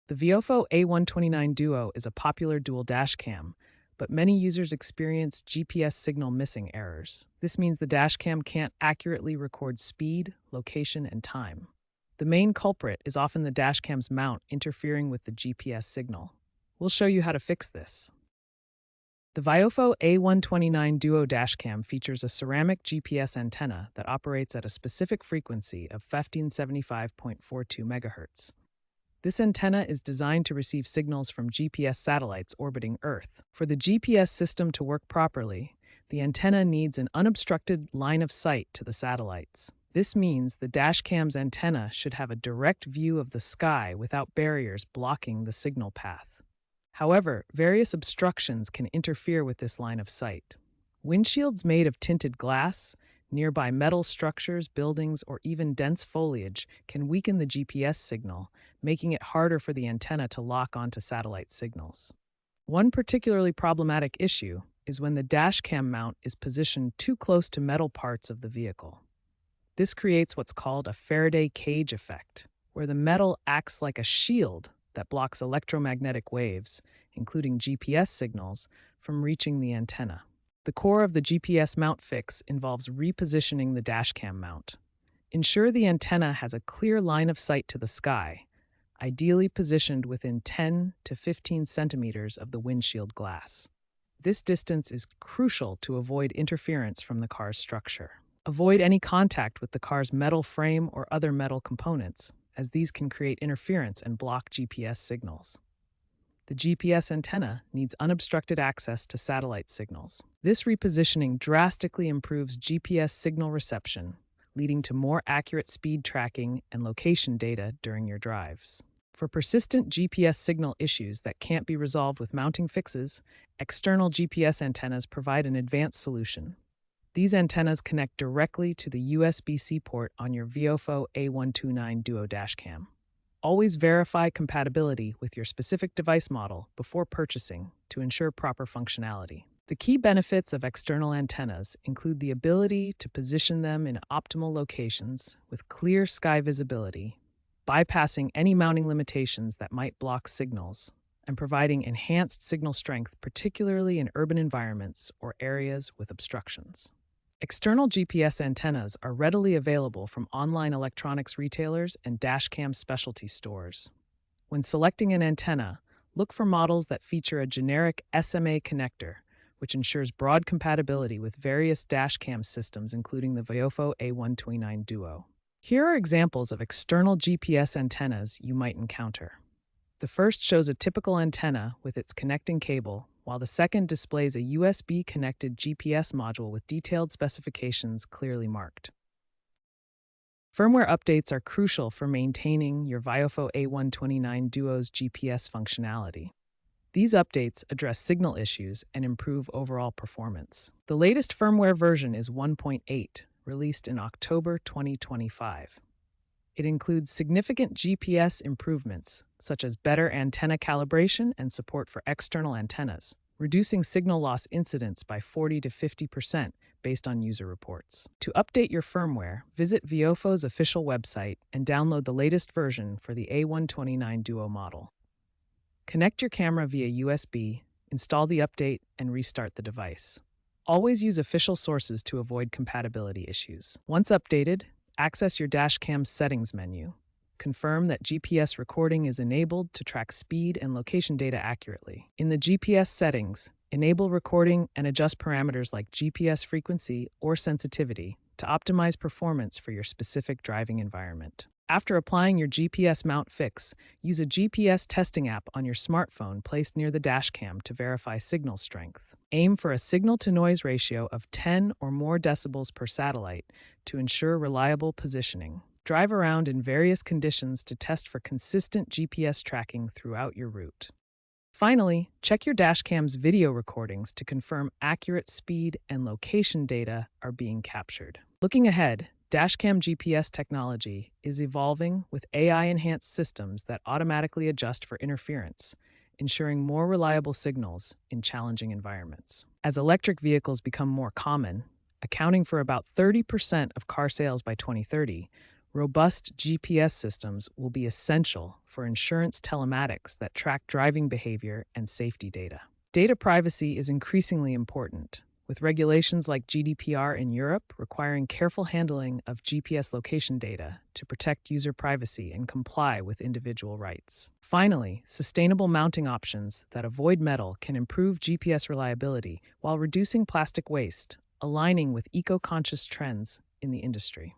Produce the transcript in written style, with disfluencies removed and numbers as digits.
The Viofo A129 Duo is a popular dual dash cam, but many users experience GPS signal missing errors. This means the dash cam can't accurately record speed, location, and time. The main culprit is often the dash cam's mount interfering with the GPS signal. We'll show you how to fix this. The Viofo A129 Duo dashcam features a ceramic GPS antenna that operates at a specific frequency of 1575.42 MHz. This antenna is designed to receive signals from GPS satellites orbiting Earth. For the GPS system to work properly, the antenna needs an unobstructed line of sight to the satellites. This means the dashcam's antenna should have a direct view of the sky without barriers blocking the signal path. However, various obstructions can interfere with this line of sight. Windshields made of tinted glass, nearby metal structures, buildings, or even dense foliage can weaken the GPS signal, making it harder for the antenna to lock onto satellite signals. One particularly problematic issue is when the dashcam mount is positioned too close to metal parts of the vehicle. This creates what's called a Faraday cage effect, where the metal acts like a shield that blocks electromagnetic waves, including GPS signals, from reaching the antenna. The core of the GPS mount fix involves repositioning the dashcam mount. Ensure the antenna has a clear line of sight to the sky, ideally positioned within 10 to 15 centimeters of the windshield glass. This distance is crucial to avoid interference from the car's structure. Avoid any contact with the car's metal frame or other metal components, as these can create interference and block GPS signals. The GPS antenna needs unobstructed access to satellite signals. This repositioning drastically improves GPS signal reception, leading to more accurate speed tracking and location data during your drives. For persistent GPS signal issues that can't be resolved with mounting fixes, external GPS antennas provide an advanced solution. These antennas connect directly to the USB-C port on your Viofo A129 Duo dashcam. Always verify compatibility with your specific device model before purchasing to ensure proper functionality. The key benefits of external antennas include the ability to position them in optimal locations with clear sky visibility, bypassing any mounting limitations that might block signals, and providing enhanced signal strength, particularly in urban environments or areas with obstructions. External GPS antennas are readily available from online electronics retailers and dashcam specialty stores. When selecting an antenna, look for models that feature a generic SMA connector, which ensures broad compatibility with various dashcam systems, including the Viofo A129 Duo. Here are examples of external GPS antennas you might encounter. The first shows a typical antenna with its connecting cable, while the second displays a USB-connected GPS module with detailed specifications clearly marked. Firmware updates are crucial for maintaining your Viofo A129 Duo's GPS functionality. These updates address signal issues and improve overall performance. The latest firmware version is 1.8, released in October 2025. It includes significant GPS improvements, such as better antenna calibration and support for external antennas, reducing signal loss incidents by 40 to 50% based on user reports. To update your firmware, visit Viofo's official website and download the latest version for the A129 Duo model. Connect your camera via USB, install the update, and restart the device. Always use official sources to avoid compatibility issues. Once updated, access your dashcam's settings menu. Confirm that GPS recording is enabled to track speed and location data accurately. In the GPS settings, enable recording and adjust parameters like GPS frequency or sensitivity to optimize performance for your specific driving environment. After applying your GPS mount fix, use a GPS testing app on your smartphone placed near the dashcam to verify signal strength. Aim for a signal-to-noise ratio of 10 or more decibels per satellite to ensure reliable positioning. Drive around in various conditions to test for consistent GPS tracking throughout your route. Finally, check your dashcam's video recordings to confirm accurate speed and location data are being captured. Looking ahead, dashcam GPS technology is evolving with AI-enhanced systems that automatically adjust for interference, ensuring more reliable signals in challenging environments. As electric vehicles become more common, accounting for about 30% of car sales by 2030, Robust GPS systems will be essential for insurance telematics that track driving behavior and safety data. Data privacy is increasingly important, with regulations like GDPR in Europe requiring careful handling of GPS location data to protect user privacy and comply with individual rights. Finally, sustainable mounting options that avoid metal can improve GPS reliability while reducing plastic waste, aligning with eco-conscious trends in the industry.